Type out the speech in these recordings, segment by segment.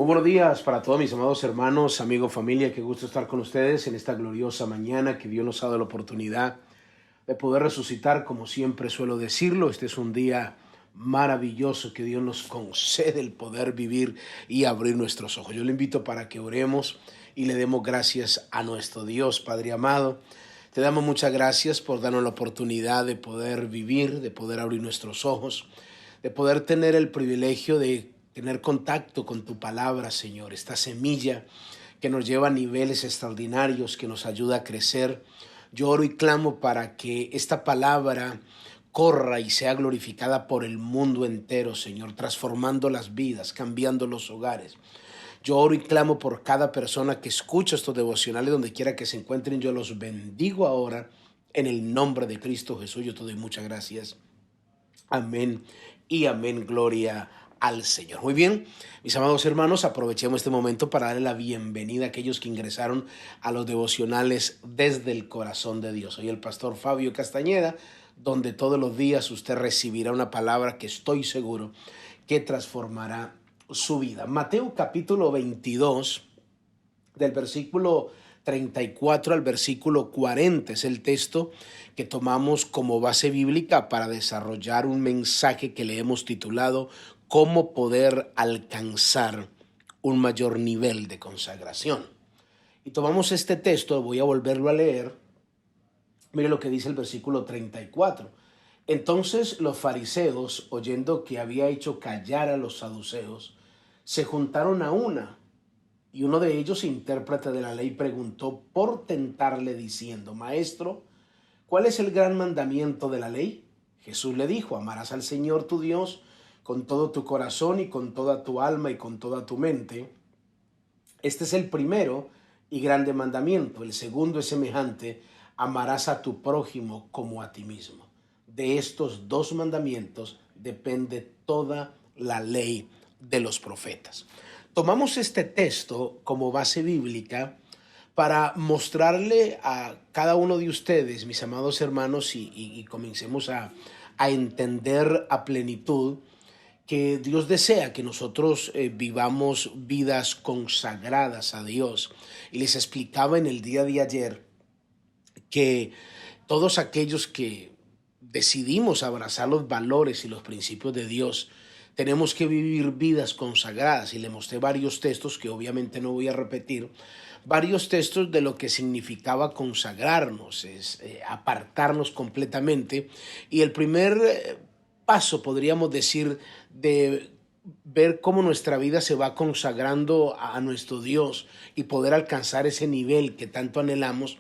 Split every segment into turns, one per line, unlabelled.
Buenos días para todos mis amados hermanos, amigos, familia. Qué gusto estar con ustedes en esta gloriosa mañana que Dios nos ha dado la oportunidad de poder resucitar, como siempre suelo decirlo. Este es un día maravilloso que Dios nos concede el poder vivir y abrir nuestros ojos. Yo le invito para que oremos y le demos gracias a nuestro Dios. Padre amado, te damos muchas gracias por darnos la oportunidad de poder vivir, de poder abrir nuestros ojos, de poder tener el privilegio de tener contacto con tu palabra, Señor, esta semilla que nos lleva a niveles extraordinarios, que nos ayuda a crecer. Yo oro y clamo para que esta palabra corra y sea glorificada por el mundo entero, Señor, transformando las vidas, cambiando los hogares. Yo oro y clamo por cada persona que escucha estos devocionales, donde quiera que se encuentren. Yo los bendigo ahora en el nombre de Cristo Jesús. Yo te doy muchas gracias. Amén y amén. Gloria al Señor. Muy bien, mis amados hermanos, aprovechemos este momento para darle la bienvenida a aquellos que ingresaron a los devocionales desde el corazón de Dios. Soy el pastor Fabio Castañeda, donde todos los días usted recibirá una palabra que estoy seguro que transformará su vida. Mateo capítulo 22, del versículo 34 al versículo 40, es el texto que tomamos como base bíblica para desarrollar un mensaje que le hemos titulado cómo poder alcanzar un mayor nivel de consagración. Y tomamos este texto, voy a volverlo a leer. Mire lo que dice el versículo 34. Entonces los fariseos, oyendo que había hecho callar a los saduceos, se juntaron a una, y uno de ellos, intérprete de la ley, preguntó por tentarle diciendo: Maestro, ¿cuál es el gran mandamiento de la ley? Jesús le dijo: amarás al Señor tu Dios con todo tu corazón y con toda tu alma y con toda tu mente. Este es el primero y grande mandamiento. El segundo es semejante: amarás a tu prójimo como a ti mismo. De estos dos mandamientos depende toda la ley de los profetas. Tomamos este texto como base bíblica para mostrarle a cada uno de ustedes, mis amados hermanos, y comencemos a entender a plenitud que Dios desea que nosotros vivamos vidas consagradas a Dios. Y les explicaba en el día de ayer que todos aquellos que decidimos abrazar los valores y los principios de Dios, tenemos que vivir vidas consagradas. Y le mostré varios textos que obviamente no voy a repetir, varios textos de lo que significaba consagrarnos, es apartarnos completamente. Y el primer paso, podríamos decir, de ver cómo nuestra vida se va consagrando a nuestro Dios y poder alcanzar ese nivel que tanto anhelamos,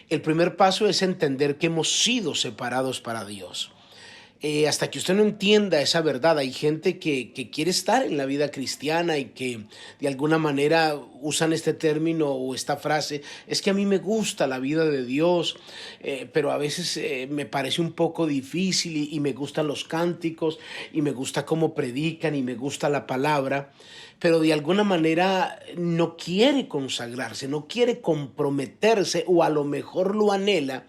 el primer paso es entender que hemos sido separados para Dios. Hasta que usted no entienda esa verdad, hay gente que quiere estar en la vida cristiana y que de alguna manera usan este término o esta frase: es que a mí me gusta la vida de Dios, pero a veces me parece un poco difícil y me gustan los cánticos y me gusta cómo predican y me gusta la palabra, pero de alguna manera no quiere consagrarse, no quiere comprometerse, o a lo mejor lo anhela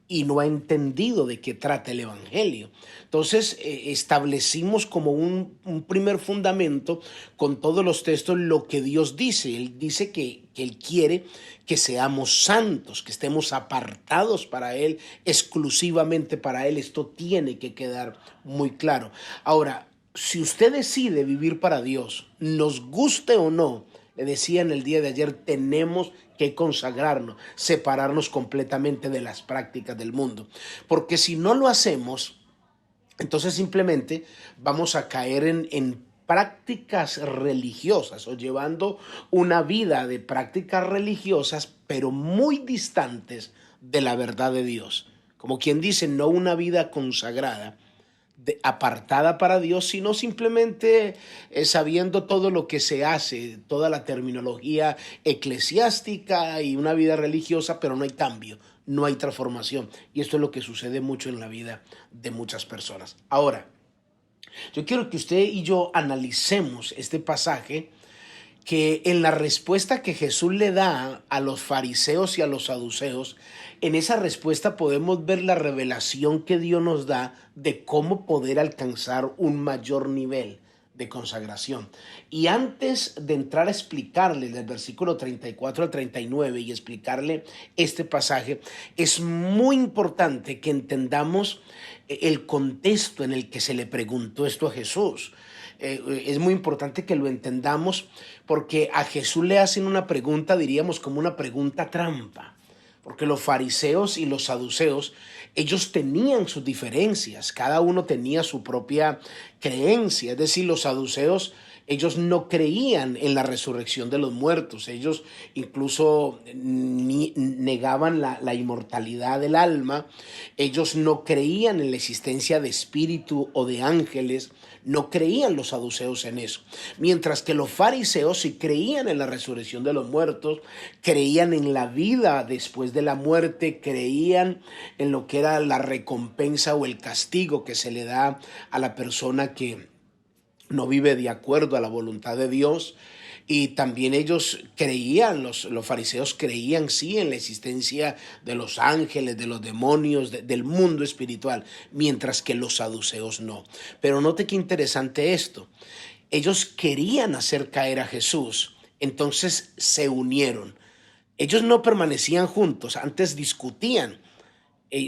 y no ha entendido de qué trata el evangelio. Entonces establecimos como un primer fundamento con todos los textos lo que Dios dice. Él dice que Él quiere que seamos santos, que estemos apartados para Él, exclusivamente para Él. Esto tiene que quedar muy claro. Ahora, si usted decide vivir para Dios, nos guste o no, le decía en el día de ayer, tenemos que consagrarnos, separarnos completamente de las prácticas del mundo. Porque si no lo hacemos, entonces simplemente vamos a caer en prácticas religiosas, o llevando una vida de prácticas religiosas, pero muy distantes de la verdad de Dios. Como quien dice, no una vida consagrada, apartada para Dios, sino simplemente sabiendo todo lo que se hace, toda la terminología eclesiástica y una vida religiosa, pero no hay cambio, no hay transformación. Y esto es lo que sucede mucho en la vida de muchas personas. Ahora, yo quiero que usted y yo analicemos este pasaje, que en la respuesta que Jesús le da a los fariseos y a los saduceos, en esa respuesta podemos ver la revelación que Dios nos da de cómo poder alcanzar un mayor nivel de consagración. Y antes de entrar a explicarle del versículo 34 al 39 y explicarle este pasaje, es muy importante que entendamos el contexto en el que se le preguntó esto a Jesús. Es muy importante que lo entendamos porque a Jesús le hacen una pregunta, diríamos como una pregunta trampa, porque los fariseos y los saduceos, ellos tenían sus diferencias, cada uno tenía su propia creencia. Es decir, los saduceos, ellos no creían en la resurrección de los muertos, ellos incluso negaban la inmortalidad del alma, ellos no creían en la existencia de espíritu o de ángeles, no creían los saduceos en eso, mientras que los fariseos sí creían en la resurrección de los muertos, creían en la vida después de la muerte, creían en lo que era la recompensa o el castigo que se le da a la persona que no vive de acuerdo a la voluntad de Dios. Y también ellos creían, los fariseos creían sí en la existencia de los ángeles, de los demonios, del mundo espiritual, mientras que los saduceos no. Pero note qué interesante esto. Ellos querían hacer caer a Jesús, entonces se unieron. Ellos no permanecían juntos, antes discutían.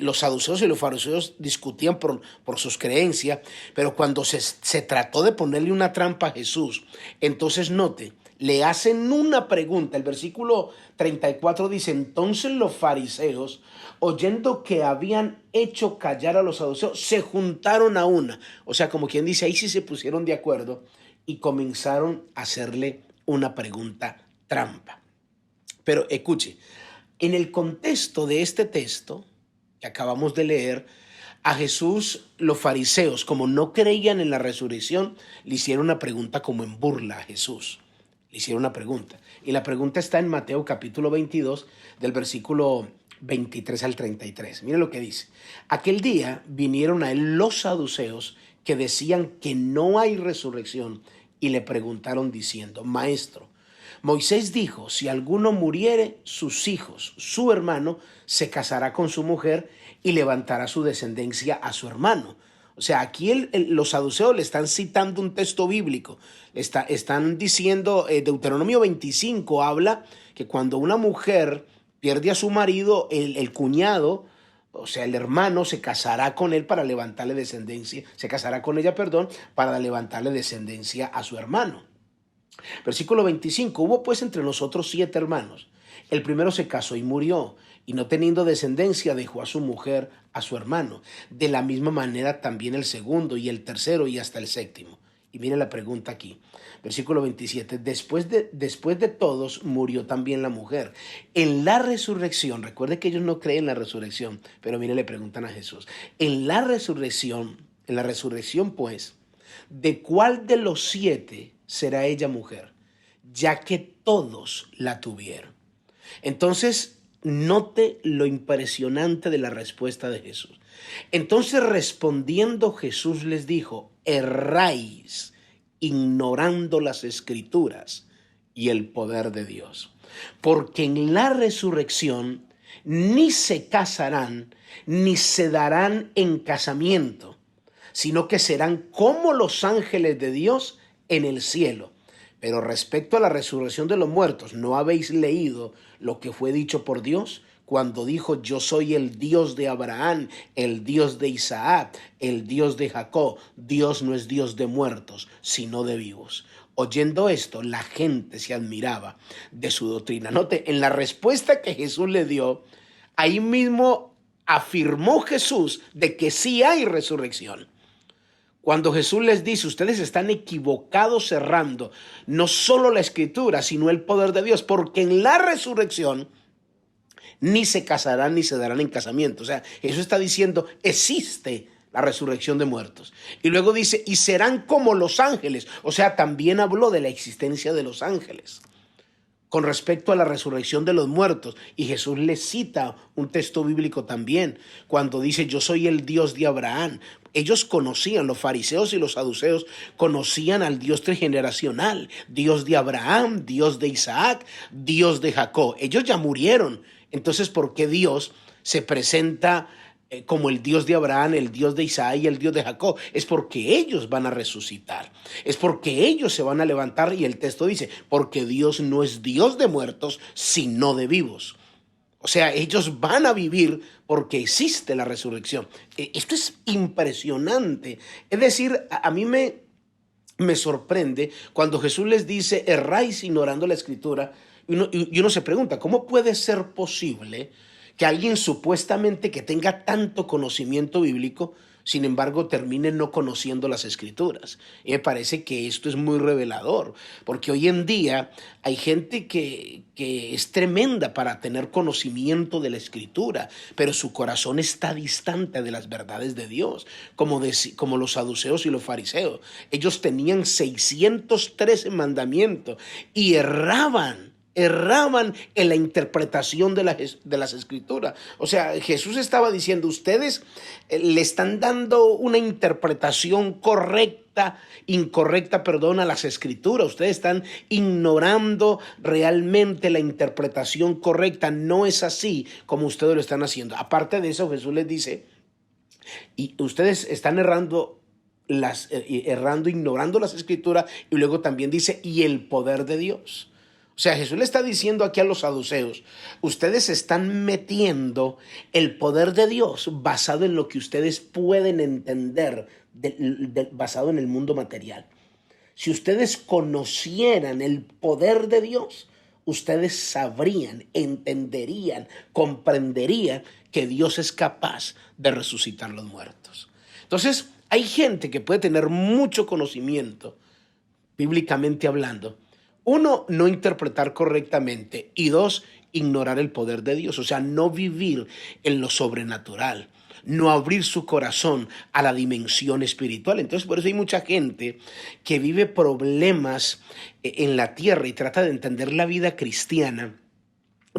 Los saduceos y los fariseos discutían por sus creencias, pero cuando se trató de ponerle una trampa a Jesús, entonces note, le hacen una pregunta. El versículo 34 dice: entonces los fariseos, oyendo que habían hecho callar a los saduceos, se juntaron a una. O sea, como quien dice, ahí sí se pusieron de acuerdo y comenzaron a hacerle una pregunta trampa. Pero escuche, en el contexto de este texto que acabamos de leer, a Jesús los fariseos, como no creían en la resurrección, le hicieron una pregunta como en burla a Jesús. Le hicieron una pregunta. Y la pregunta está en Mateo capítulo 22, del versículo 23 al 33. Mire lo que dice. Aquel día vinieron a él los saduceos que decían que no hay resurrección y le preguntaron diciendo: Maestro, Moisés dijo, si alguno muriere, sus hijos, su hermano, se casará con su mujer y levantará su descendencia a su hermano. O sea, aquí los saduceos le están citando un texto bíblico. Están diciendo, Deuteronomio 25 habla que cuando una mujer pierde a su marido, el cuñado, o sea, el hermano, se casará con él para levantarle descendencia, se casará con ella, perdón, para levantarle descendencia a su hermano. Versículo 25, hubo pues entre nosotros 7 hermanos. El primero se casó y murió, y no teniendo descendencia dejó a su mujer a su hermano. De la misma manera también el segundo y el tercero y hasta el séptimo. Y mire la pregunta aquí, versículo 27, después de todos murió también la mujer. En la resurrección, recuerde que ellos no creen en la resurrección, pero mire, le preguntan a Jesús, en la resurrección pues, ¿de cuál de los 7 será ella mujer? Ya que todos la tuvieron. Entonces, note lo impresionante de la respuesta de Jesús. Entonces, respondiendo, Jesús les dijo: erráis, ignorando las escrituras y el poder de Dios. Porque en la resurrección ni se casarán, ni se darán en casamiento, sino que serán como los ángeles de Dios en el cielo. Pero respecto a la resurrección de los muertos, ¿no habéis leído lo que fue dicho por Dios cuando dijo: yo soy el Dios de Abraham, el Dios de Isaac, el Dios de Jacob? Dios no es Dios de muertos, sino de vivos. Oyendo esto, la gente se admiraba de su doctrina. Note, en la respuesta que Jesús le dio, ahí mismo afirmó Jesús de que sí hay resurrección. Cuando Jesús les dice: ustedes están equivocados cerrando no solo la escritura, sino el poder de Dios, porque en la resurrección ni se casarán ni se darán en casamiento. O sea, Jesús está diciendo, existe la resurrección de muertos. Y luego dice, y serán como los ángeles. O sea, también habló de la existencia de los ángeles con respecto a la resurrección de los muertos. Y Jesús les cita un texto bíblico también, cuando dice: yo soy el Dios de Abraham. Ellos conocían, los fariseos y los saduceos conocían al Dios trigeneracional, Dios de Abraham, Dios de Isaac, Dios de Jacob. Ellos ya murieron. Entonces, ¿por qué Dios se presenta como el Dios de Abraham, el Dios de Isaac y el Dios de Jacob. Es porque ellos van a resucitar, es porque ellos se van a levantar, y el texto dice, porque Dios no es Dios de muertos, sino de vivos. O sea, ellos van a vivir porque existe la resurrección. Esto es impresionante. Es decir, a mí me sorprende cuando Jesús les dice, erráis ignorando la Escritura, y uno se pregunta, ¿cómo puede ser posible que alguien supuestamente que tenga tanto conocimiento bíblico, sin embargo, termine no conociendo las Escrituras? Y me parece que esto es muy revelador, porque hoy en día hay gente que es tremenda para tener conocimiento de la Escritura, pero su corazón está distante de las verdades de Dios, como los saduceos y los fariseos. Ellos tenían 613 mandamientos y erraban en la interpretación de las Escrituras. O sea, Jesús estaba diciendo, ustedes le están dando una interpretación incorrecta, a las Escrituras. Ustedes están ignorando realmente la interpretación correcta. No es así como ustedes lo están haciendo. Aparte de eso, Jesús les dice, y ustedes están errando, ignorando las Escrituras, y luego también dice, y el poder de Dios. O sea, Jesús le está diciendo aquí a los saduceos, ustedes están metiendo el poder de Dios basado en lo que ustedes pueden entender, basado en el mundo material. Si ustedes conocieran el poder de Dios, ustedes sabrían, entenderían, comprenderían que Dios es capaz de resucitar los muertos. Entonces, hay gente que puede tener mucho conocimiento, bíblicamente hablando. Uno, no interpretar correctamente, y dos, ignorar el poder de Dios, o sea, no vivir en lo sobrenatural, no abrir su corazón a la dimensión espiritual. Entonces, por eso hay mucha gente que vive problemas en la tierra y trata de entender la vida cristiana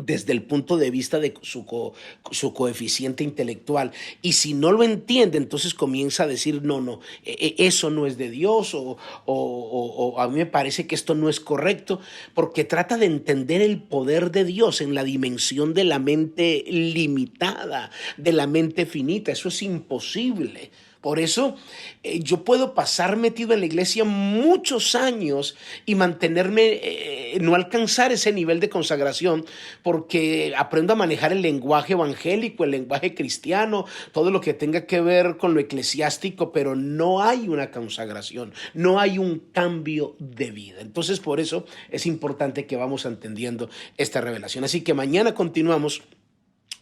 desde el punto de vista de su coeficiente intelectual. Y si no lo entiende, entonces comienza a decir, no, eso no es de Dios, o a mí me parece que esto no es correcto, porque trata de entender el poder de Dios en la dimensión de la mente limitada, de la mente finita. Eso es imposible. Por eso yo puedo pasar metido en la iglesia muchos años y mantenerme, no alcanzar ese nivel de consagración, porque aprendo a manejar el lenguaje evangélico, el lenguaje cristiano, todo lo que tenga que ver con lo eclesiástico, pero no hay una consagración, no hay un cambio de vida. Entonces, por eso es importante que vamos entendiendo esta revelación. Así que mañana continuamos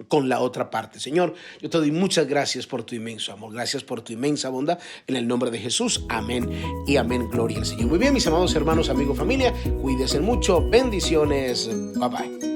con la otra parte. Señor, yo te doy muchas gracias por tu inmenso amor, gracias por tu inmensa bondad, en el nombre de Jesús, amén y amén, gloria al Señor. Muy bien, mis amados hermanos, amigos, familia, cuídense mucho, bendiciones, bye bye.